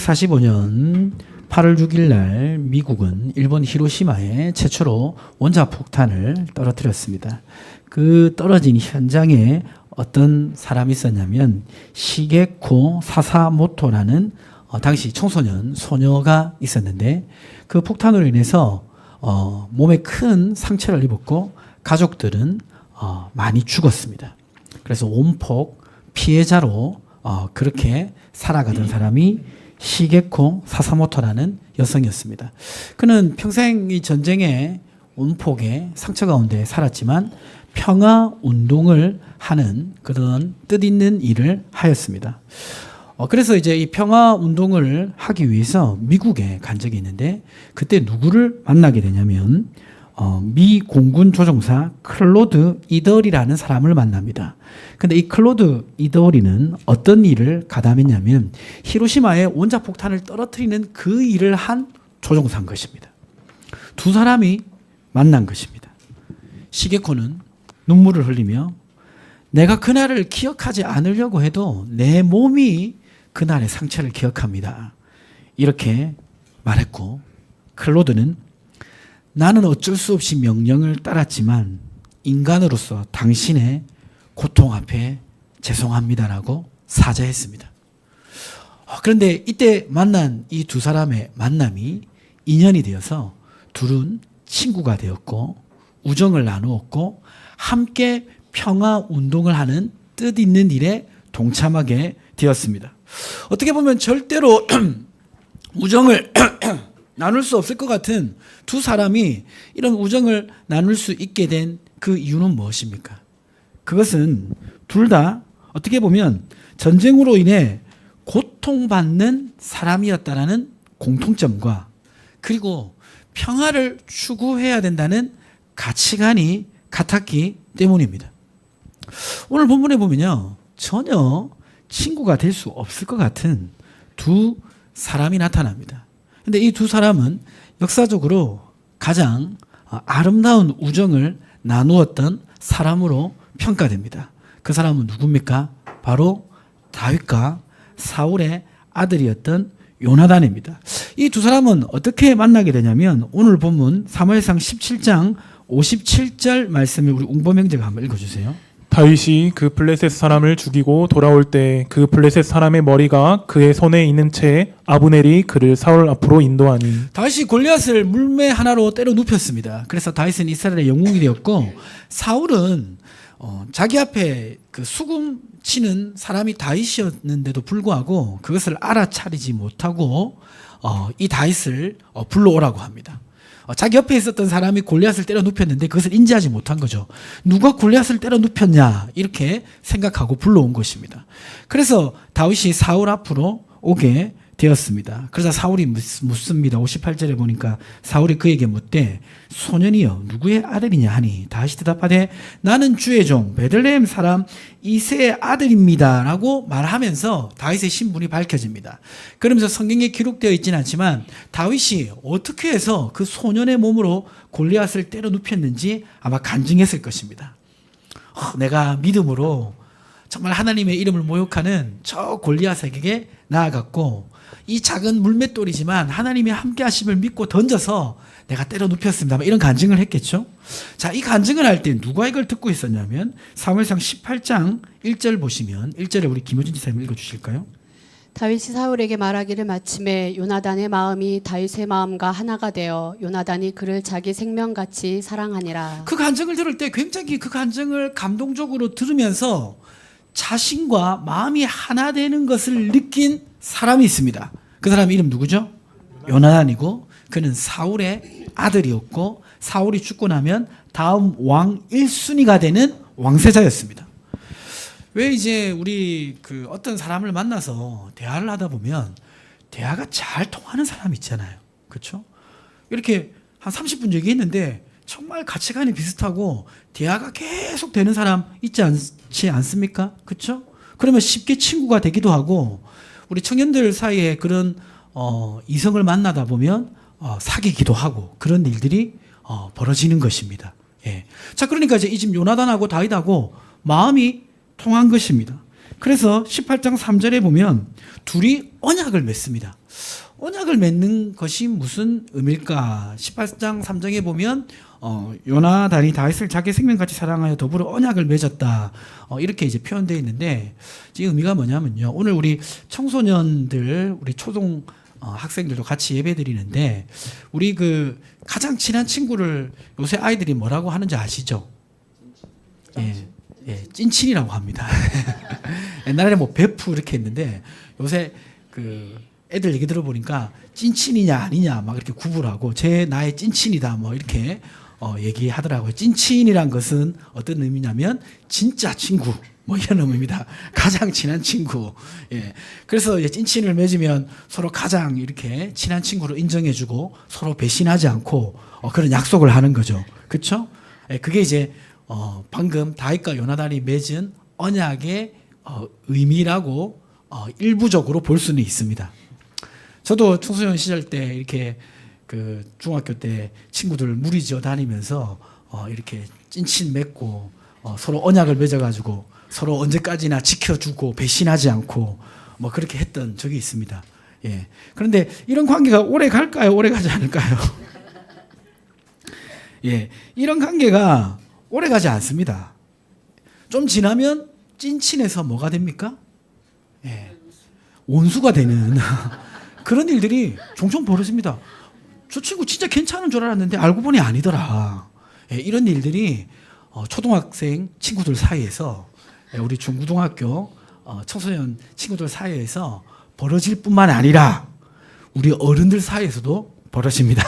1945년 8월 6일 날 미국은 일본 히로시마에 최초로 원자폭탄을 떨어뜨렸습니다. 그 떨어진 현장에 어떤 사람이 있었냐면 시게코 사사모토라는 당시 청소년 소녀가 있었는데 그 폭탄으로 인해서 몸에 큰 상처를 입었고 가족들은 많이 죽었습니다. 그래서 온폭 피해자로 그렇게 살아가던 사람이 시게코 사사모토라는 여성이었습니다. 그는 평생 이 전쟁의 온폭의 상처 가운데 살았지만 평화 운동을 하는 그런 뜻있는 일을 하였습니다. 그래서 이제 이 평화 운동을 하기 위해서 미국에 간 적이 있는데 그때 누구를 만나게 되냐면 미 공군 조종사 클로드 이더리라는 사람을 만납니다. 근데 이 클로드 이더리는 어떤 일을 가담했냐면 히로시마에 원자폭탄을 떨어뜨리는 그 일을 한 조종사인 것입니다. 두 사람이 만난 것입니다. 시게코는 눈물을 흘리며 내가 그날을 기억하지 않으려고 해도 내 몸이 그날의 상처를 기억합니다. 이렇게 말했고 클로드는 나는 어쩔 수 없이 명령을 따랐지만 인간으로서 당신의 고통 앞에 죄송합니다라고 사죄했습니다. 그런데 이때 만난 이 두 사람의 만남이 인연이 되어서 둘은 친구가 되었고 우정을 나누었고 함께 평화 운동을 하는 뜻있는 일에 동참하게 되었습니다. 어떻게 보면 절대로 우정을 나눌 수 없을 것 같은 두 사람이 이런 우정을 나눌 수 있게 된 그 이유는 무엇입니까? 그것은 둘 다 어떻게 보면 전쟁으로 인해 고통받는 사람이었다라는 공통점과 그리고 평화를 추구해야 된다는 가치관이 같았기 때문입니다. 오늘 본문에 보면요. 전혀 친구가 될 수 없을 것 같은 두 사람이 나타납니다. 근데 이 두 사람은 역사적으로 가장 아름다운 우정을 나누었던 사람으로 평가됩니다. 그 사람은 누굽니까? 바로 다윗과 사울의 아들이었던 요나단입니다. 이 두 사람은 어떻게 만나게 되냐면 오늘 본문 사무엘상 17장 57절 말씀을 우리 웅범형제가 한번 읽어주세요. 다윗이 그 블레셋 사람을 죽이고 돌아올 때 그 블레셋 사람의 머리가 그의 손에 있는 채 아브넬이 그를 사울 앞으로 인도하니 다윗이 골리앗을 물매 하나로 때려 눕혔습니다. 그래서 다윗은 이스라엘의 영웅이 되었고 사울은 자기 앞에 그 수금 치는 사람이 다윗이었는데도 불구하고 그것을 알아차리지 못하고 이 다윗을 불러오라고 합니다. 자기 옆에 있었던 사람이 골리앗을 때려 눕혔는데 그것을 인지하지 못한 거죠. 누가 골리앗을 때려 눕혔냐 이렇게 생각하고 불러온 것입니다. 그래서 다윗이 사울 앞으로 오게 되었습니다. 그래서 사울이 묻습니다. 58절에 보니까 사울이 그에게 묻되 소년이여 누구의 아들이냐 하니 다윗이 대답하되 나는 주의 종 베들레헴 사람 이새의 아들입니다 라고 말하면서 다윗의 신분이 밝혀집니다. 그러면서 성경에 기록되어 있지는 않지만 다윗이 어떻게 해서 그 소년의 몸으로 골리앗을 때려 눕혔는지 아마 간증했을 것입니다. 내가 믿음으로 정말 하나님의 이름을 모욕하는 저 골리앗에게 나아갔고 이 작은 물맷돌이지만 하나님의 함께 하심을 믿고 던져서 내가 때려 눕혔습니다. 이런 간증을 했겠죠. 자, 이 간증을 할 때 누가 이걸 듣고 있었냐면 사무엘상 18장 1절 보시면 1절에 우리 김효진 지사님 읽어주실까요? 다윗이 사울에게 말하기를 마침에 요나단의 마음이 다윗의 마음과 하나가 되어 요나단이 그를 자기 생명같이 사랑하니라. 그 간증을 들을 때 굉장히 그 간증을 감동적으로 들으면서 자신과 마음이 하나 되는 것을 느낀 사람이 있습니다. 그 사람 이름 누구죠? 요나단이고 그는 사울의 아들이었고 사울이 죽고 나면 다음 왕 1순위가 되는 왕세자였습니다. 왜 이제 우리 그 어떤 사람을 만나서 대화를 하다 보면 대화가 잘 통하는 사람이 있잖아요. 그렇죠? 이렇게 한 30분 얘기했는데 정말 가치관이 비슷하고 대화가 계속 되는 사람 있지 않습니까? 그렇죠? 그러면 쉽게 친구가 되기도 하고 우리 청년들 사이에 그런 이성을 만나다 보면 사귀기도 하고 그런 일들이 벌어지는 것입니다. 예. 자, 그러니까 이제 이 집 요나단하고 다윗하고 마음이 통한 것입니다. 그래서 18장 3절에 보면 둘이 언약을 맺습니다. 언약을 맺는 것이 무슨 의미일까? 18장 3장에 보면 요나단이 다윗을 자기 생명같이 사랑하여 더불어 언약을 맺었다. 이렇게 이제 표현되어 있는데 이 의미가 뭐냐면요. 오늘 우리 청소년들, 우리 초등 학생들도 같이 예배 드리는데 우리 그 가장 친한 친구를 요새 아이들이 뭐라고 하는지 아시죠? 예, 찐친이라고 합니다. 옛날에 뭐 베프 이렇게 했는데 요새 그 애들 얘기 들어보니까 찐친이냐 아니냐 막 이렇게 구분하고 쟤 나의 찐친이다 뭐 이렇게 얘기하더라고요. 찐친이란 것은 어떤 의미냐면 진짜 친구 뭐 이런 의미입니다. 가장 친한 친구. 예. 그래서 이제 찐친을 맺으면 서로 가장 이렇게 친한 친구로 인정해주고 서로 배신하지 않고 그런 약속을 하는 거죠. 그렇죠? 예, 그게 이제 방금 다윗과 요나단이 맺은 언약의 의미라고 일부적으로 볼 수는 있습니다. 저도 청소년 시절 때 이렇게 그 중학교 때 친구들 무리지어 다니면서 이렇게 찐친 맺고 서로 언약을 맺어가지고 서로 언제까지나 지켜주고 배신하지 않고 뭐 그렇게 했던 적이 있습니다. 예. 그런데 이런 관계가 오래 갈까요? 오래 가지 않을까요? 예. 이런 관계가 오래 가지 않습니다. 좀 지나면 찐친에서 뭐가 됩니까? 예. 원수가 되는 그런 일들이 종종 벌어집니다. 저 친구 진짜 괜찮은 줄 알았는데 알고 보니 아니더라. 예, 이런 일들이 초등학생 친구들 사이에서 우리 중고등학교 청소년 친구들 사이에서 벌어질 뿐만 아니라 우리 어른들 사이에서도 벌어집니다.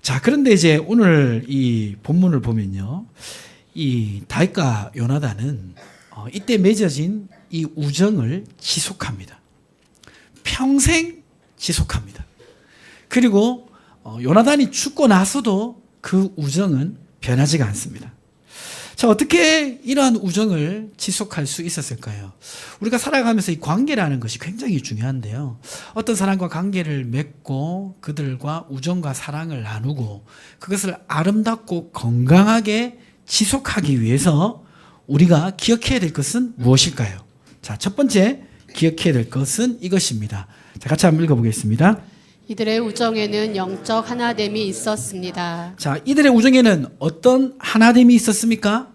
자, 그런데 이제 오늘 이 본문을 보면요. 이 다윗과 요나단은 이때 맺어진 이 우정을 지속합니다. 평생 지속합니다. 그리고 요나단이 죽고 나서도 그 우정은 변하지가 않습니다. 자, 어떻게 이러한 우정을 지속할 수 있었을까요? 우리가 살아가면서 이 관계라는 것이 굉장히 중요한데요. 어떤 사람과 관계를 맺고 그들과 우정과 사랑을 나누고 그것을 아름답고 건강하게 지속하기 위해서 우리가 기억해야 될 것은 무엇일까요? 자, 첫 번째 기억해야 될 것은 이것입니다. 자, 같이 한번 읽어보겠습니다. 이들의 우정에는 영적 하나됨이 있었습니다. 자, 이들의 우정에는 어떤 하나됨이 있었습니까?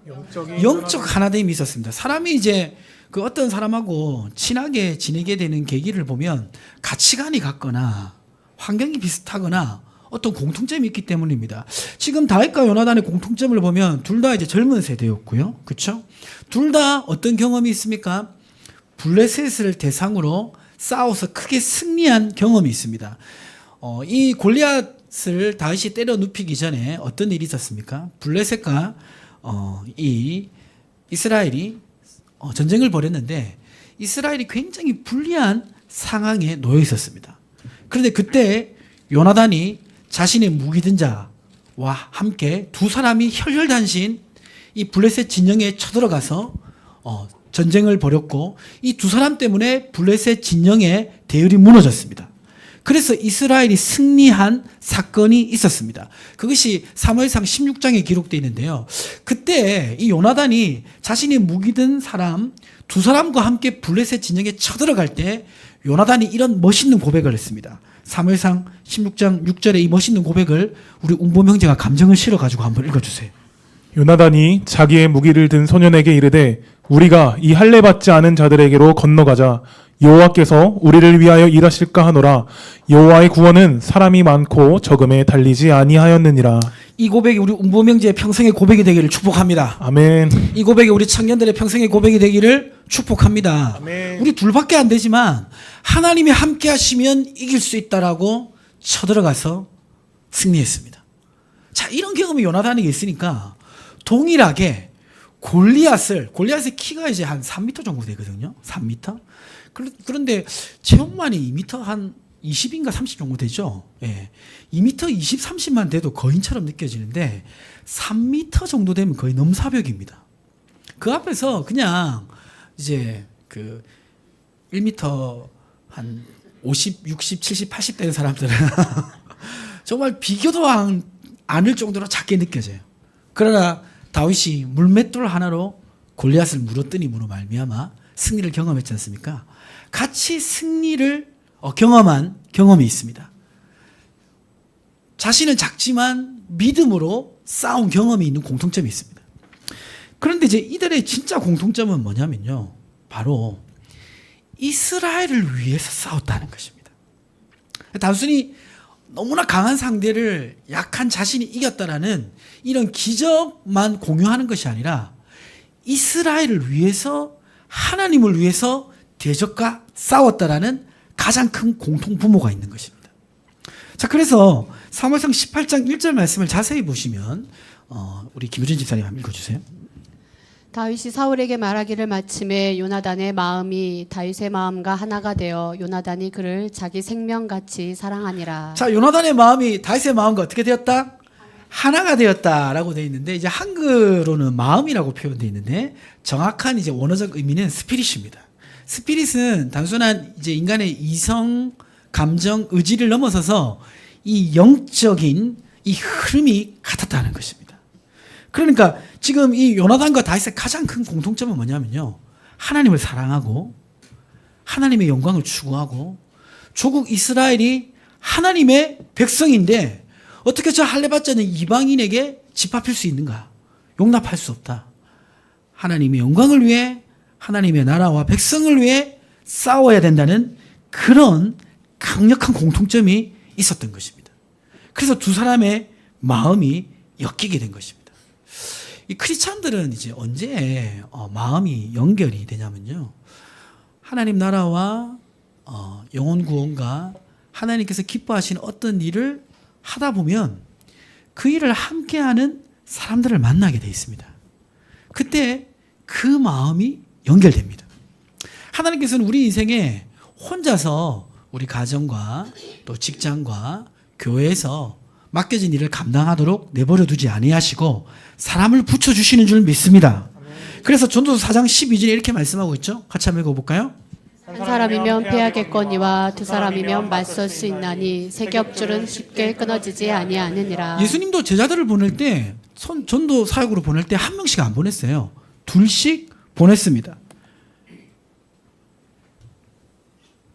영적 하나됨이 있었습니다. 사람이 이제 그 어떤 사람하고 친하게 지내게 되는 계기를 보면 가치관이 같거나 환경이 비슷하거나 어떤 공통점이 있기 때문입니다. 지금 다윗과 요나단의 공통점을 보면 둘 다 이제 젊은 세대였고요. 그렇죠? 둘 다 어떤 경험이 있습니까? 블레셋을 대상으로 싸워서 크게 승리한 경험이 있습니다. 이 골리앗을 다윗이 때려 눕히기 전에 어떤 일이 있었습니까? 블레셋과 이 이스라엘이 전쟁을 벌였는데 이스라엘이 굉장히 불리한 상황에 놓여 있었습니다. 그런데 그때 요나단이 자신의 무기든 자와 함께 두 사람이 혈혈단신 이 블레셋 진영에 쳐들어가서 전쟁을 벌였고 이 두 사람 때문에 블레셋 진영의 대열이 무너졌습니다. 그래서 이스라엘이 승리한 사건이 있었습니다. 그것이 사무엘상 16장에 기록되어 있는데요. 그때 이 요나단이 자신의 무기든 사람 두 사람과 함께 블레셋 진영에 쳐들어갈 때 요나단이 이런 멋있는 고백을 했습니다. 사무엘상 16장 6절에 이 멋있는 고백을 우리 운범 형제가 감정을 실어가지고 한번 읽어주세요. 요나단이 자기의 무기를 든 소년에게 이르되 우리가 이 할례 받지 않은 자들에게로 건너가자. 여호와께서 우리를 위하여 일하실까 하노라. 여호와의 구원은 사람이 많고 적음에 달리지 아니하였느니라. 이 고백이 우리 운범 형제의 평생의 고백이 되기를 축복합니다. 아멘. 이 고백이 우리 청년들의 평생의 고백이 되기를 축복합니다. 아멘. 우리 둘밖에 안 되지만 하나님이 함께 하시면 이길 수 있다라고 쳐들어가서 승리했습니다. 자, 이런 경험이 요나단에게 있으니까 동일하게 골리앗의 키가 이제 한 3m 정도 되거든요. 3m. 그런데 체육만이 2m 한 20인가 30 정도 되죠. 예. 2m 20, 30만 돼도 거인처럼 느껴지는데 3m 정도 되면 거의 넘사벽입니다. 그 앞에서 그냥 이제 그 1m 한 50, 60, 70, 80 되는 사람들은 정말 비교도 않을 정도로 작게 느껴져요. 그러나 다윗이 물맷돌 하나로 골리앗을 물어뜨림으로 말미암아 승리를 경험했지 않습니까? 같이 승리를 경험한 경험이 있습니다. 자신은 작지만 믿음으로 싸운 경험이 있는 공통점이 있습니다. 그런데 이제 이들의 진짜 공통점은 뭐냐면요. 바로 이스라엘을 위해서 싸웠다는 것입니다. 단순히 너무나 강한 상대를 약한 자신이 이겼다라는 이런 기적만 공유하는 것이 아니라 이스라엘을 위해서 하나님을 위해서 대적과 싸웠다라는 가장 큰 공통 부모가 있는 것입니다. 자, 그래서 사무엘상 18장 1절 말씀을 자세히 보시면 우리 김유진 집사님 한번 읽어주세요. 다윗이 사울에게 말하기를 마침에 요나단의 마음이 다윗의 마음과 하나가 되어 요나단이 그를 자기 생명같이 사랑하니라. 자, 요나단의 마음이 다윗의 마음과 어떻게 되었다? 하나가 되었다라고 되어 있는데 이제 한글로는 마음이라고 표현되어 있는데 정확한 이제 원어적 의미는 스피릿입니다. 스피릿은 단순한 이제 인간의 이성, 감정, 의지를 넘어서서 이 영적인 이 흐름이 같았다는 것입니다. 그러니까 지금 이 요나단과 다윗의 가장 큰 공통점은 뭐냐면요. 하나님을 사랑하고 하나님의 영광을 추구하고 조국 이스라엘이 하나님의 백성인데 어떻게 저 할례받지 않는 이방인에게 집합할 수 있는가? 용납할 수 없다. 하나님의 영광을 위해 하나님의 나라와 백성을 위해 싸워야 된다는 그런 강력한 공통점이 있었던 것입니다. 그래서 두 사람의 마음이 엮이게 된 것입니다. 이 크리스찬들은 이제 언제 마음이 연결이 되냐면요. 하나님 나라와 영혼 구원과 하나님께서 기뻐하시는 어떤 일을 하다 보면 그 일을 함께하는 사람들을 만나게 돼 있습니다. 그때 그 마음이 연결됩니다. 하나님께서는 우리 인생에 혼자서 우리 가정과 또 직장과 교회에서 맡겨진 일을 감당하도록 내버려 두지 아니하시고 사람을 붙여주시는 줄 믿습니다. 그래서 전도서 4장 12절에 이렇게 말씀하고 있죠. 같이 한번 읽어볼까요? 한 사람이면 패하겠거니와 두 사람이면 맞설 수 있나니 세 겹줄은 쉽게 끊어지지 아니하느니라. 예수님도 제자들을 보낼 때 전도 사역으로 보낼 때 한 명씩 안 보냈어요. 둘씩 보냈습니다.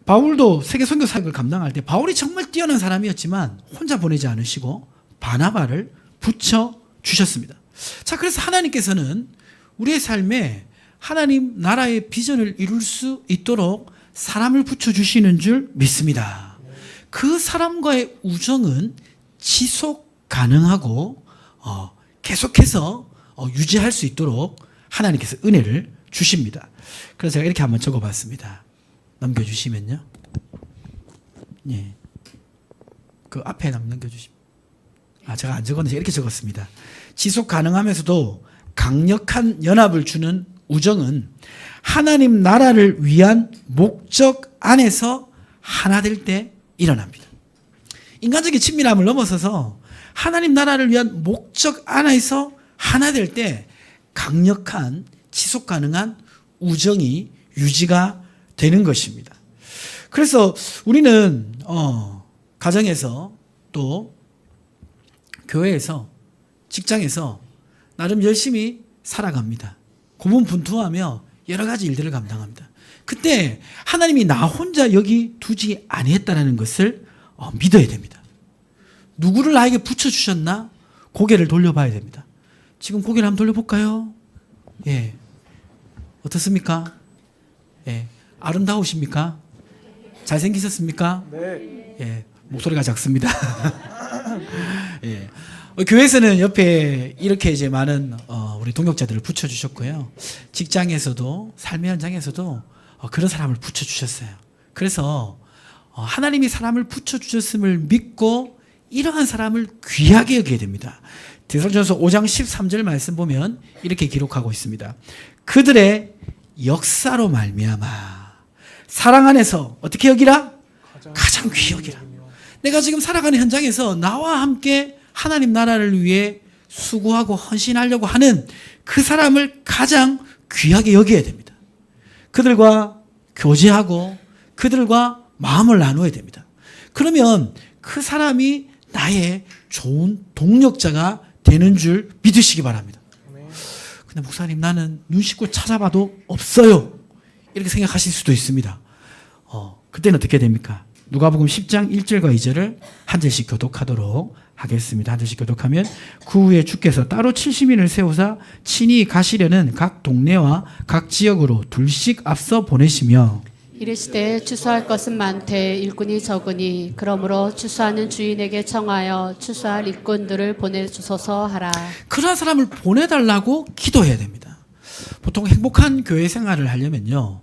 바울도 세계 선교 사역을 감당할 때 바울이 정말 뛰어난 사람이었지만 혼자 보내지 않으시고 바나바를 붙여 주셨습니다. 자, 그래서 하나님께서는 우리의 삶에 하나님 나라의 비전을 이룰 수 있도록 사람을 붙여주시는 줄 믿습니다. 그 사람과의 우정은 지속 가능하고 계속해서 유지할 수 있도록 하나님께서 은혜를 주십니다. 그래서 제가 이렇게 한번 적어봤습니다. 넘겨주시면요. 예. 그 앞에 넘겨주시면. 제가 안 적었는데 이렇게 적었습니다. 지속 가능하면서도 강력한 연합을 주는 우정은 하나님 나라를 위한 목적 안에서 하나 될 때 일어납니다. 인간적인 친밀함을 넘어서서 하나님 나라를 위한 목적 안에서 하나 될 때 강력한 지속 가능한 우정이 유지가 되는 것입니다. 그래서 우리는 가정에서 또 교회에서 직장에서 나름 열심히 살아갑니다. 고문분투하며 여러 가지 일들을 감당합니다. 그때 하나님이 나 혼자 여기 두지 아니했다는 것을 믿어야 됩니다. 누구를 나에게 붙여주셨나? 고개를 돌려봐야 됩니다. 지금 고개를 한번 돌려볼까요? 예. 어떻습니까? 예. 아름다우십니까? 잘생기셨습니까? 네. 예. 목소리가 작습니다. 예. 교회에서는 옆에 이렇게 이제 많은 우리 동역자들을 붙여주셨고요. 직장에서도 삶의 현장에서도 그런 사람을 붙여주셨어요. 그래서 하나님이 사람을 붙여주셨음을 믿고 이러한 사람을 귀하게 여기게 됩니다. 데살로니가전서 5장 13절 말씀 보면 이렇게 기록하고 있습니다. 그들의 역사로 말미암아 사랑 안에서 어떻게 여기라? 가장 귀히 여기라. 내가 지금 살아가는 현장에서 나와 함께 하나님 나라를 위해 수고하고 헌신하려고 하는 그 사람을 가장 귀하게 여겨야 됩니다. 그들과 교제하고 그들과 마음을 나누어야 됩니다. 그러면 그 사람이 나의 좋은 동력자가 되는 줄 믿으시기 바랍니다. 근데 목사님 나는 눈 씻고 찾아봐도 없어요. 이렇게 생각하실 수도 있습니다. 그때는 어떻게 됩니까? 누가복음 10장 1절과 2절을 한 절씩 교독하도록 하겠습니다. 한 절씩 교독하면 그 후에 주께서 따로 70인을 세우사 친히 가시려는 각 동네와 각 지역으로 둘씩 앞서 보내시며 이르시되 추수할 것은 많되 일꾼이 적으니 그러므로 추수하는 주인에게 청하여 추수할 일꾼들을 보내주소서 하라. 그러한 사람을 보내달라고 기도해야 됩니다. 보통 행복한 교회 생활을 하려면요,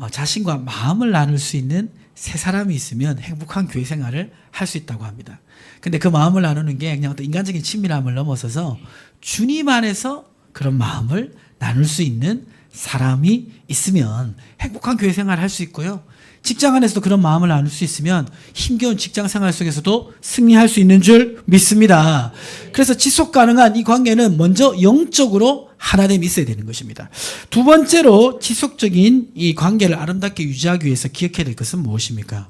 자신과 마음을 나눌 수 있는 세 사람이 있으면 행복한 교회 생활을 할 수 있다고 합니다. 근데 그 마음을 나누는 게 그냥 어떤 인간적인 친밀함을 넘어서서 주님 안에서 그런 마음을 나눌 수 있는 사람이 있으면 행복한 교회 생활을 할 수 있고요. 직장 안에서도 그런 마음을 나눌 수 있으면 힘겨운 직장 생활 속에서도 승리할 수 있는 줄 믿습니다. 그래서 지속 가능한 이 관계는 먼저 영적으로 하나됨이 있어야 되는 것입니다. 두 번째로 지속적인 이 관계를 아름답게 유지하기 위해서 기억해야 될 것은 무엇입니까?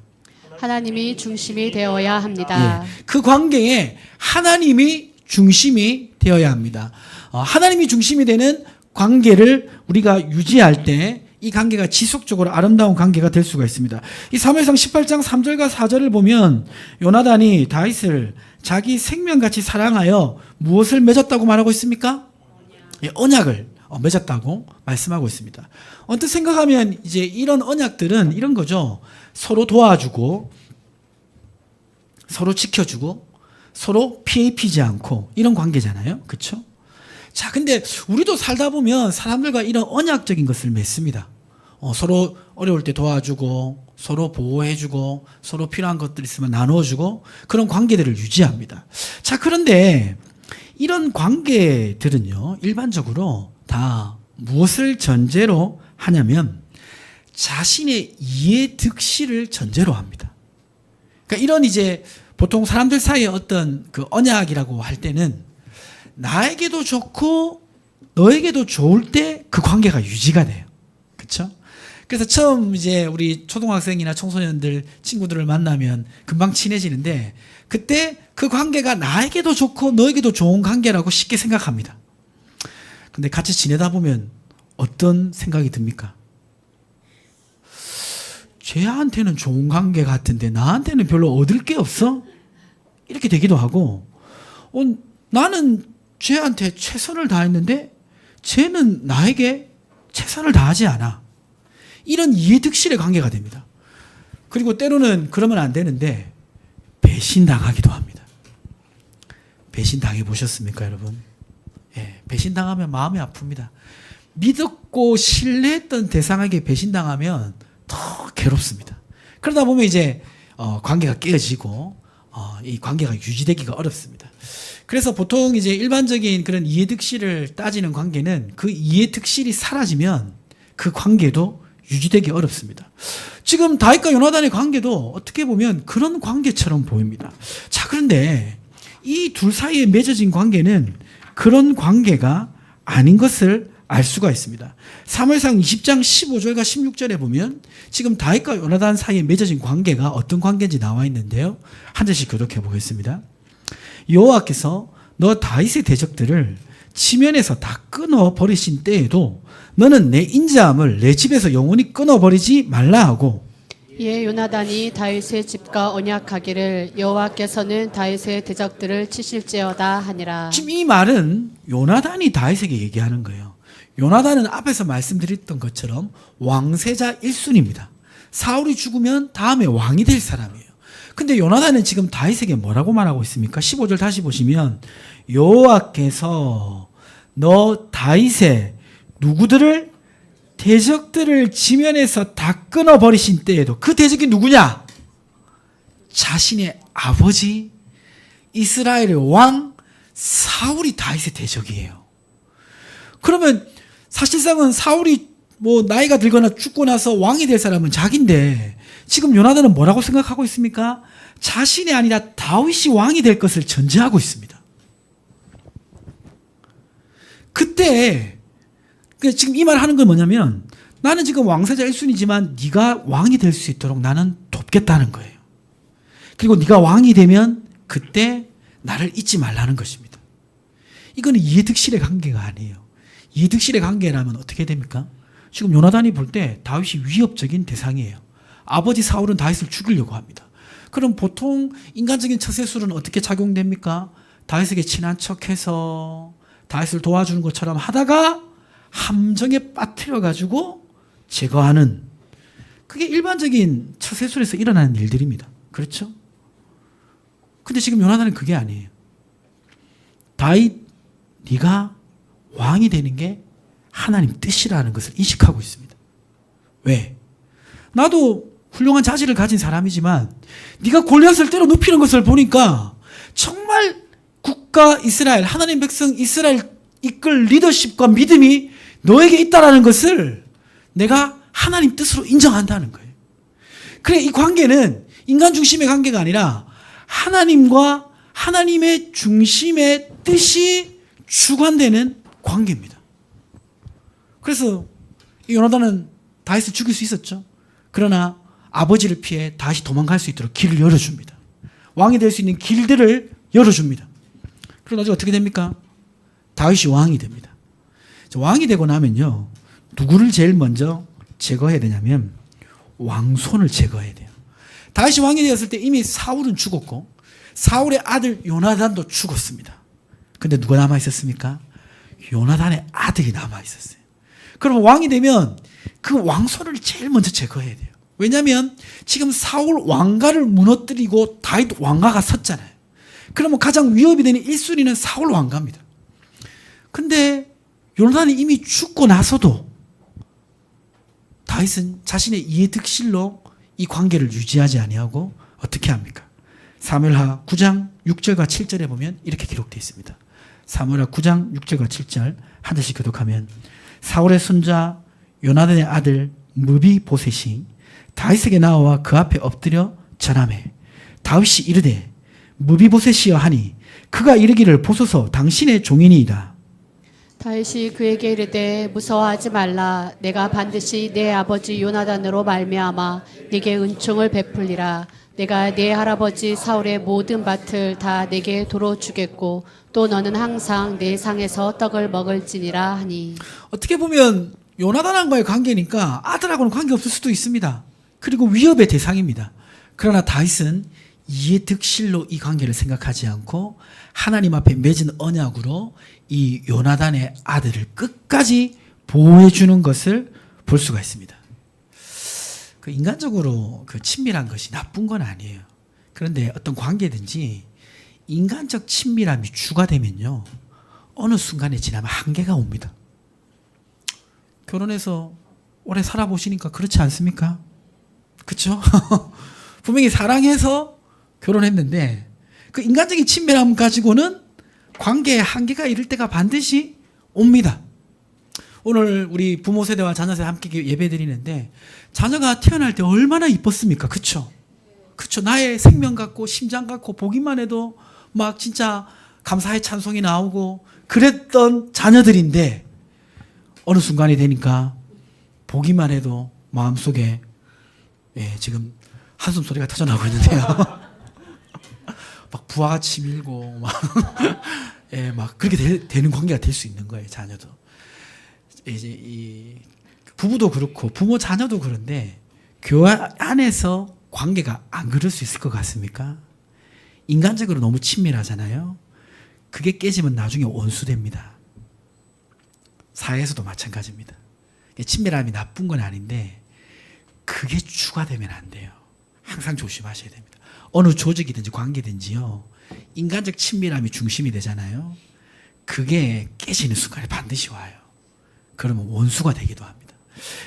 하나님이 중심이 되어야 합니다. 예, 그 관계에 하나님이 중심이 되어야 합니다. 하나님이 중심이 되는 관계를 우리가 유지할 때 이 관계가 지속적으로 아름다운 관계가 될 수가 있습니다. 이 사무엘상 18장 3절과 4절을 보면 요나단이 다윗을 자기 생명같이 사랑하여 무엇을 맺었다고 말하고 있습니까? 예, 언약을 맺었다고 말씀하고 있습니다. 언뜻 생각하면 이제 이런 언약들은 이런 거죠. 서로 도와주고 서로 지켜주고 서로 피해 입히지 않고 이런 관계잖아요. 그렇죠? 자, 근데 우리도 살다 보면 사람들과 이런 언약적인 것을 맺습니다. 서로 어려울 때 도와주고 서로 보호해주고 서로 필요한 것들 있으면 나눠주고 그런 관계들을 유지합니다. 자, 그런데 이런 관계들은요, 일반적으로 다 무엇을 전제로 하냐면 자신의 이해 득실을 전제로 합니다. 그러니까 이런 이제 보통 사람들 사이에 어떤 그 언약이라고 할 때는 나에게도 좋고 너에게도 좋을 때 그 관계가 유지가 돼요. 그렇죠? 그래서 처음 이제 우리 초등학생이나 청소년들 친구들을 만나면 금방 친해지는데 그때 그 관계가 나에게도 좋고 너에게도 좋은 관계라고 쉽게 생각합니다. 근데 같이 지내다 보면 어떤 생각이 듭니까? 쟤한테는 좋은 관계 같은데 나한테는 별로 얻을 게 없어? 이렇게 되기도 하고 나는 쟤한테 최선을 다했는데 쟤는 나에게 최선을 다하지 않아. 이런 이해득실의 관계가 됩니다. 그리고 때로는 그러면 안 되는데 배신당하기도 합니다. 배신당해 보셨습니까, 여러분? 예, 배신당하면 마음이 아픕니다. 믿었고 신뢰했던 대상에게 배신당하면 더 괴롭습니다. 그러다 보면 이제 관계가 깨어지고 이 관계가 유지되기가 어렵습니다. 그래서 보통 이제 일반적인 그런 이해득실을 따지는 관계는 그 이해득실이 사라지면 그 관계도 유지되기 어렵습니다. 지금 다윗과 요나단의 관계도 어떻게 보면 그런 관계처럼 보입니다. 자, 그런데 이 둘 사이에 맺어진 관계는 그런 관계가 아닌 것을 알 수가 있습니다. 사무엘상 20장 15절과 16절에 보면 지금 다윗과 요나단 사이에 맺어진 관계가 어떤 관계인지 나와 있는데요. 한 절씩 교독해 보겠습니다. 여호와께서 너 다윗의 대적들을 지면에서 다 끊어 버리신 때에도 너는 내 인자함을 내 집에서 영원히 끊어 버리지 말라 하고 이에 요나단이 다윗의 집과 언약하기를 여호와께서는 다윗의 대적들을 치실지어다 하니라. 지금 이 말은 요나단이 다윗에게 얘기하는 거예요. 요나단은 앞에서 말씀드렸던 것처럼 왕세자 1순위입니다. 사울이 죽으면 다음에 왕이 될 사람이에요. 근데 요나단은 지금 다윗에게 뭐라고 말하고 있습니까? 15절 다시 보시면 여호와께서 너 다윗의 누구들을 대적들을 지면에서 다 끊어버리신 때에도 그 대적이 누구냐? 자신의 아버지 이스라엘의 왕 사울이 다윗의 대적이에요. 그러면 사실상은 사울이 뭐 나이가 들거나 죽고 나서 왕이 될 사람은 자기인데 지금 요나단은 뭐라고 생각하고 있습니까? 자신이 아니라 다윗이 왕이 될 것을 전제하고 있습니다. 그때 지금 이 말 하는 건 뭐냐면 나는 지금 왕세자 1순위지만 네가 왕이 될 수 있도록 나는 돕겠다는 거예요. 그리고 네가 왕이 되면 그때 나를 잊지 말라는 것입니다. 이거는 이해득실의 관계가 아니에요. 이해득실의 관계라면 어떻게 됩니까? 지금 요나단이 볼 때 다윗이 위협적인 대상이에요. 아버지 사울은 다윗을 죽이려고 합니다. 그럼 보통 인간적인 처세술은 어떻게 작용됩니까? 다윗에게 친한 척해서 다윗을 도와주는 것처럼 하다가 함정에 빠뜨려가지고 제거하는, 그게 일반적인 처세술에서 일어나는 일들입니다. 그렇죠? 근데 지금 요나단은 그게 아니에요. 다윗, 네가 왕이 되는 게 하나님 뜻이라는 것을 인식하고 있습니다. 왜? 나도 훌륭한 자질을 가진 사람이지만 네가 골리앗을 때려 눕히는 것을 보니까 정말 국가 이스라엘, 하나님 백성 이스라엘 이끌 리더십과 믿음이 너에게 있다라는 것을 내가 하나님 뜻으로 인정한다는 거예요. 그래, 이 관계는 인간 중심의 관계가 아니라 하나님과 하나님의 중심의 뜻이 주관되는 관계입니다. 그래서 이 요나단은 다윗을 죽일 수 있었죠. 그러나 아버지를 피해 다시 도망갈 수 있도록 길을 열어줍니다. 왕이 될 수 있는 길들을 열어줍니다. 그러고 나중에 어떻게 됩니까? 다윗이 왕이 됩니다. 왕이 되고 나면요, 누구를 제일 먼저 제거해야 되냐면 왕손을 제거해야 돼요. 다윗이 왕이 되었을 때 이미 사울은 죽었고 사울의 아들 요나단도 죽었습니다. 근데 누가 남아 있었습니까? 요나단의 아들이 남아 있었어요. 그러면 왕이 되면 그 왕손을 제일 먼저 제거해야 돼요. 왜냐하면 지금 사울 왕가를 무너뜨리고 다윗 왕가가 섰잖아요. 그러면 가장 위협이 되는 1순위는 사울 왕가입니다. 근데 요나단이 이미 죽고 나서도 다윗은 자신의 이해득실로 이 관계를 유지하지 아니하고 어떻게 합니까? 사무엘하 9장 6절과 7절에 보면 이렇게 기록되어 있습니다. 사무엘하 9장 6절과 7절 한 절씩 교독하면, 사울의 손자 요나단의 아들 무비보셋이 다윗에게 나와 그 앞에 엎드려 전하매 다윗이 이르되 무비보셋이여 하니 그가 이르기를 보소서 당신의 종이니이다. 다윗이 그에게 이르되 무서워하지 말라. 내가 반드시 내 아버지 요나단으로 말미암아 네게 은총을 베풀리라. 내가 네 할아버지 사울의 모든 밭을 다 네게 도로 주겠고 또 너는 항상 내 상에서 떡을 먹을지니라 하니. 어떻게 보면 요나단과의 관계니까 아들하고는 관계없을 수도 있습니다. 그리고 위협의 대상입니다. 그러나 다윗은 이해득실로 이 관계를 생각하지 않고 하나님 앞에 맺은 언약으로 이 요나단의 아들을 끝까지 보호해 주는 것을 볼 수가 있습니다. 그 인간적으로 그 친밀한 것이 나쁜 건 아니에요. 그런데 어떤 관계든지 인간적 친밀함이 주가 되면요, 어느 순간에 지나면 한계가 옵니다. 결혼해서 오래 살아보시니까 그렇지 않습니까? 그렇죠? 분명히 사랑해서 결혼했는데 그 인간적인 친밀함 가지고는 관계의 한계가 이를 때가 반드시 옵니다. 오늘 우리 부모 세대와 자녀 세대 함께 예배 드리는데 자녀가 태어날 때 얼마나 이뻤습니까? 그쵸? 그쵸? 나의 생명 같고 심장 같고 보기만 해도 막 진짜 감사의 찬송이 나오고 그랬던 자녀들인데 어느 순간이 되니까 보기만 해도 마음속에 지금 한숨 소리가 터져나오고 있는데요. 막 부하같이 밀고 막 그렇게 되는 관계가 될 수 있는 거예요. 자녀도 이제 이 부부도 그렇고 부모 자녀도 그런데 교회 안에서 관계가 안 그럴 수 있을 것 같습니까? 인간적으로 너무 친밀하잖아요. 그게 깨지면 나중에 원수됩니다. 사회에서도 마찬가지입니다. 친밀함이 나쁜 건 아닌데 그게 주가 되면 안 돼요. 항상 조심하셔야 됩니다. 어느 조직이든지 관계든지요, 인간적 친밀함이 중심이 되잖아요. 그게 깨지는 순간에 반드시 와요. 그러면 원수가 되기도 합니다.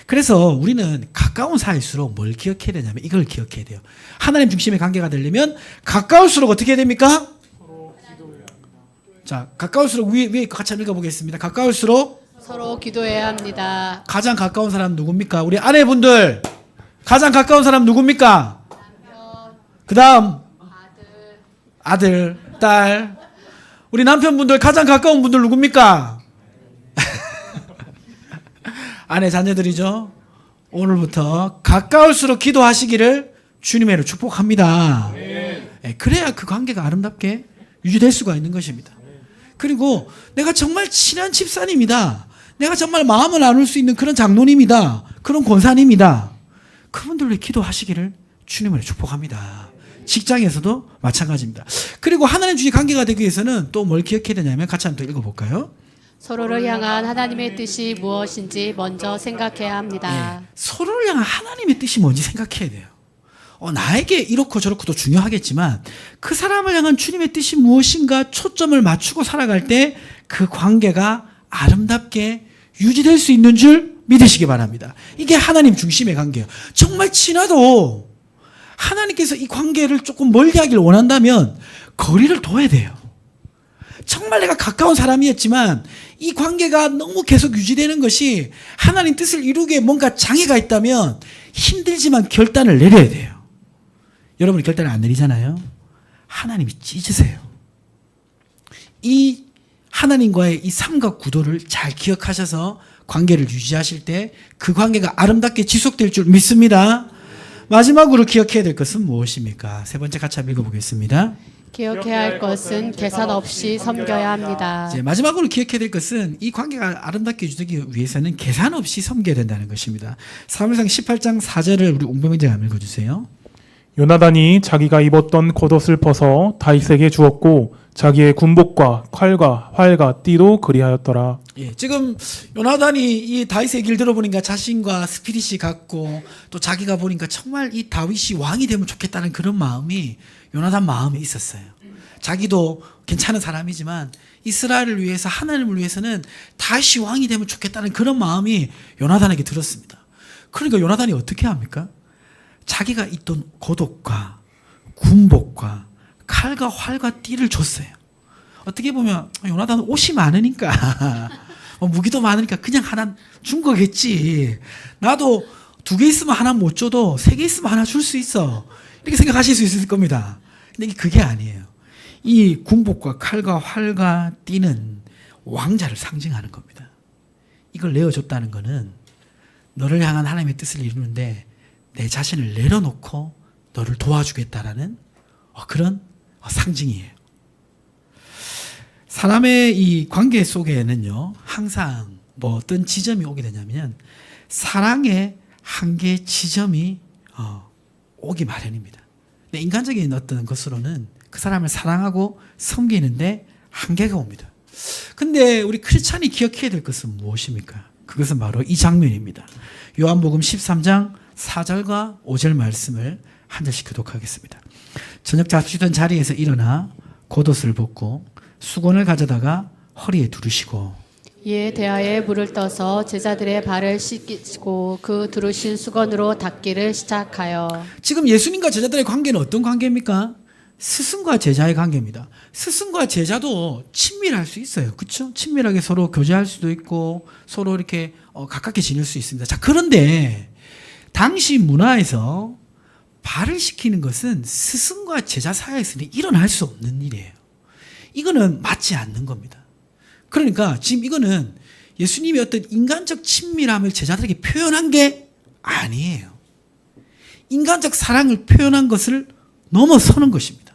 그래서 우리는 가까운 사이일수록 뭘 기억해야 되냐면 이걸 기억해야 돼요. 하나님 중심의 관계가 되려면 가까울수록 어떻게 해야 됩니까? 자, 가까울수록 위에 같이 한번 읽어보겠습니다. 가까울수록 서로 기도해야 합니다. 가장 가까운 사람 누굽니까? 우리 아내분들 가장 가까운 사람 누굽니까? 그 다음 아들, 딸. 우리 남편분들 가장 가까운 분들 누굽니까? 아내, 자녀들이죠. 오늘부터 가까울수록 기도하시기를 주님의 이름으로 축복합니다. 그래야 그 관계가 아름답게 유지될 수가 있는 것입니다. 그리고 내가 정말 친한 집사님이다, 내가 정말 마음을 나눌 수 있는 그런 장로님이다, 그런 권사님이다, 그분들로 기도하시기를 주님을 축복합니다. 직장에서도 마찬가지입니다. 그리고 하나님 주신 관계가 되기 위해서는 또 뭘 기억해야 되냐면 같이 한번 또 읽어볼까요? 서로를 향한 하나님의 뜻이 무엇인지 먼저 생각해야 합니다. 예, 서로를 향한 하나님의 뜻이 뭔지 생각해야 돼요. 나에게 이렇고 저렇고도 중요하겠지만 그 사람을 향한 주님의 뜻이 무엇인가 초점을 맞추고 살아갈 때 그 관계가 아름답게 유지될 수 있는 줄 믿으시기 바랍니다. 이게 하나님 중심의 관계예요. 정말 친하도 하나님께서 이 관계를 조금 멀게 하길 원한다면 거리를 둬야 돼요. 정말 내가 가까운 사람이었지만 이 관계가 너무 계속 유지되는 것이 하나님 뜻을 이루기에 뭔가 장애가 있다면 힘들지만 결단을 내려야 돼요. 여러분이 결단을 안 내리잖아요. 하나님이 찢으세요. 이 하나님과의 이 삼각 구도를 잘 기억하셔서 관계를 유지하실 때 그 관계가 아름답게 지속될 줄 믿습니다. 마지막으로 기억해야 될 것은 무엇입니까? 세 번째 같이 한번 읽어보겠습니다. 기억해야 할 것은 계산 없이 섬겨야 합니다. 이제 마지막으로 기억해야 될 것은 이 관계가 아름답게 유지되기 위해서는 계산 없이 섬겨야 된다는 것입니다. 사무엘상 18장 4절을 우리 웅병이제 한번 읽어주세요. 요나단이 자기가 입었던 겉옷을 벗어 다윗에게 주었고 자기의 군복과 칼과 활과 띠도 그리하였더라. 예, 지금 요나단이 이 다윗의 얘기를 들어보니까 자신과 스피릿이 같고 또 자기가 보니까 정말 이 다윗이 왕이 되면 좋겠다는 그런 마음이 요나단 마음에 있었어요. 자기도 괜찮은 사람이지만 이스라엘을 위해서 하나님을 위해서는 다윗이 왕이 되면 좋겠다는 그런 마음이 요나단에게 들었습니다. 그러니까 요나단이 어떻게 합니까? 자기가 입던 겉옷과 군복과 칼과 활과 띠를 줬어요. 어떻게 보면 요나단은 옷이 많으니까 무기도 많으니까 그냥 하나 준 거겠지. 나도 2개 있으면 하나 못 줘도 3개 있으면 하나 줄 수 있어. 이렇게 생각하실 수 있을 겁니다. 근데 그게 아니에요. 이 군복과 칼과 활과 띠는 왕자를 상징하는 겁니다. 이걸 내어줬다는 거는 너를 향한 하나님의 뜻을 이루는데 내 자신을 내려놓고 너를 도와주겠다라는 그런 상징이에요. 사람의 이 관계 속에는요, 항상 뭐 어떤 지점이 오게 되냐면 사랑의 한계 지점이 오기 마련입니다. 근데 인간적인 어떤 것으로는 그 사람을 사랑하고 섬기는데 한계가 옵니다. 근데 우리 크리스찬이 기억해야 될 것은 무엇입니까? 그것은 바로 이 장면입니다. 요한복음 13장 4절과 5절 말씀을 한 절씩 교독하겠습니다. 저녁 잡수던 자리에서 일어나 겉옷을 벗고 수건을 가져다가 허리에 두르시고 이에 대하여 물을 떠서 제자들의 발을 씻기고 그 두르신 수건으로 닦기를 시작하여. 지금 예수님과 제자들의 관계는 어떤 관계입니까? 스승과 제자의 관계입니다. 스승과 제자도 친밀할 수 있어요. 그렇죠? 친밀하게 서로 교제할 수도 있고 서로 이렇게 가깝게 지낼 수 있습니다. 자, 그런데 당시 문화에서 발을 씻기는 것은 스승과 제자 사이에서는 일어날 수 없는 일이에요. 이거는 맞지 않는 겁니다. 그러니까 지금 이거는 예수님이 어떤 인간적 친밀함을 제자들에게 표현한 게 아니에요. 인간적 사랑을 표현한 것을 넘어서는 것입니다.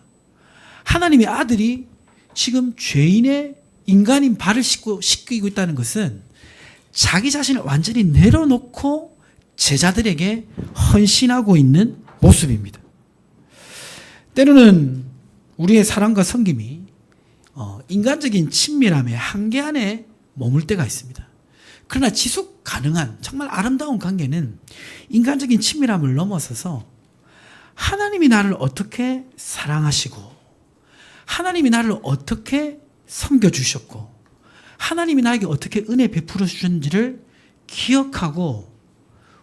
하나님의 아들이 지금 죄인의 인간인 발을 씻기고 있다는 것은 자기 자신을 완전히 내려놓고 제자들에게 헌신하고 있는 모습입니다. 때로는 우리의 사랑과 섬김이 인간적인 친밀함의 한계 안에 머물 때가 있습니다. 그러나 지속 가능한 정말 아름다운 관계는 인간적인 친밀함을 넘어서서 하나님이 나를 어떻게 사랑하시고 하나님이 나를 어떻게 섬겨주셨고 하나님이 나에게 어떻게 은혜 베풀어 주셨는지를 기억하고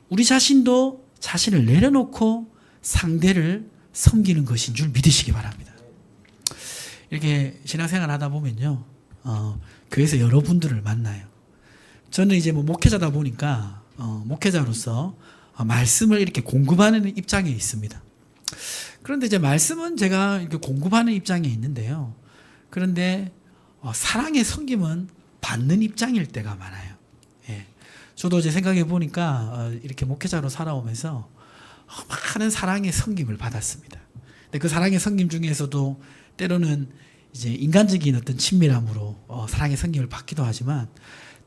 우리 자신도 자신을 내려놓고 상대를 섬기는 것인 줄 믿으시기 바랍니다. 이렇게 신앙생활 하다 보면요, 교회에서 여러분들을 만나요. 저는 이제 뭐 목회자다 보니까 목회자로서 말씀을 이렇게 공급하는 입장에 있습니다. 그런데 이제 말씀은 제가 이렇게 공급하는 입장에 있는데요. 그런데 사랑의 섬김은 받는 입장일 때가 많아요. 예. 저도 이제 생각해 보니까 이렇게 목회자로 살아오면서 많은 사랑의 섬김을 받았습니다. 근데 그 사랑의 섬김 중에서도 때로는 이제 인간적인 어떤 친밀함으로 사랑의 섬김을 받기도 하지만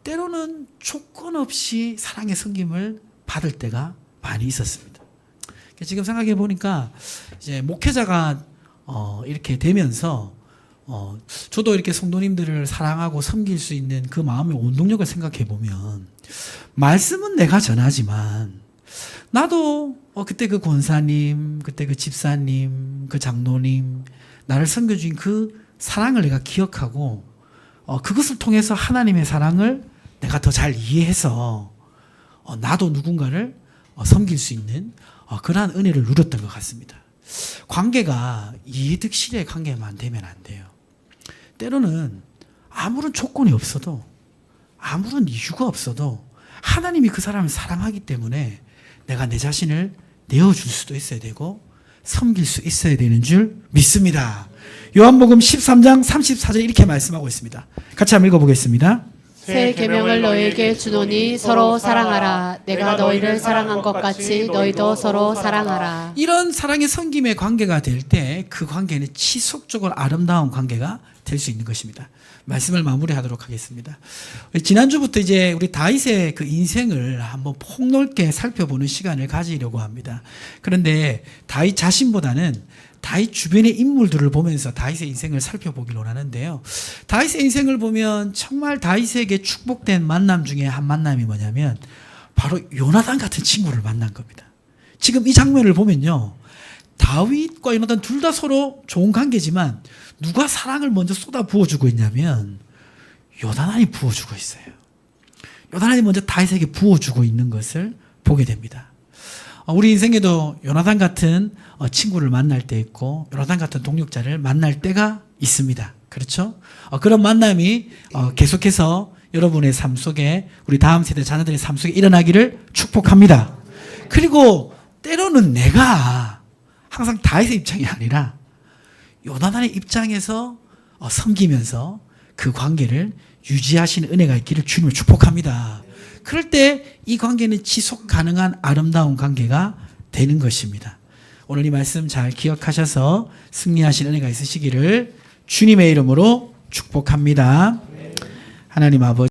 때로는 조건 없이 사랑의 섬김을 받을 때가 많이 있었습니다. 지금 생각해 보니까 이제 목회자가 이렇게 되면서 저도 이렇게 성도님들을 사랑하고 섬길 수 있는 그 마음의 원동력을 생각해 보면 말씀은 내가 전하지만 나도 그때 그 권사님, 그때 그 집사님, 그 장로님 나를 섬겨준 그 사랑을 내가 기억하고 그것을 통해서 하나님의 사랑을 내가 더 잘 이해해서 나도 누군가를 섬길 수 있는 그러한 은혜를 누렸던 것 같습니다. 관계가 이해득실의 관계만 되면 안 돼요. 때로는 아무런 조건이 없어도 아무런 이유가 없어도 하나님이 그 사람을 사랑하기 때문에 내가 내 자신을 내어줄 수도 있어야 되고 섬길 수 있어야 되는 줄 믿습니다. 요한복음 13장 34절 이렇게 말씀하고 있습니다. 같이 한번 읽어보겠습니다. 새 계명을 너희에게 주노니 서로 사랑하라. 내가 너희를 사랑한 것 같이 너희도 서로 사랑하라. 이런 사랑의 섬김의 관계가 될 때 그 관계는 지속적으로 아름다운 관계가 될 수 있는 것입니다. 말씀을 마무리하도록 하겠습니다. 지난주부터 이제 우리 다윗의 그 인생을 한번 폭넓게 살펴보는 시간을 가지려고 합니다. 그런데 다윗 자신보다는 다윗 주변의 인물들을 보면서 다윗의 인생을 살펴보기로 하는데요. 다윗의 인생을 보면 정말 다윗에게 축복된 만남 중에 한 만남이 뭐냐면 바로 요나단 같은 친구를 만난 겁니다. 지금 이 장면을 보면요. 다윗과 요나단 둘 다 서로 좋은 관계지만 누가 사랑을 먼저 쏟아 부어주고 있냐면 요나단이 부어주고 있어요. 요나단이 먼저 다윗에게 부어주고 있는 것을 보게 됩니다. 우리 인생에도 요나단 같은 친구를 만날 때 있고 요나단 같은 동력자를 만날 때가 있습니다. 그렇죠? 그런 만남이 계속해서 여러분의 삶 속에 우리 다음 세대 자녀들의 삶 속에 일어나기를 축복합니다. 그리고 때로는 내가 항상 다윗의 입장이 아니라 요나단의 입장에서 섬기면서 그 관계를 유지하시는 은혜가 있기를 주님을 축복합니다. 그럴 때 이 관계는 지속 가능한 아름다운 관계가 되는 것입니다. 오늘 이 말씀 잘 기억하셔서 승리하신 은혜가 있으시기를 주님의 이름으로 축복합니다. 하나님 아버지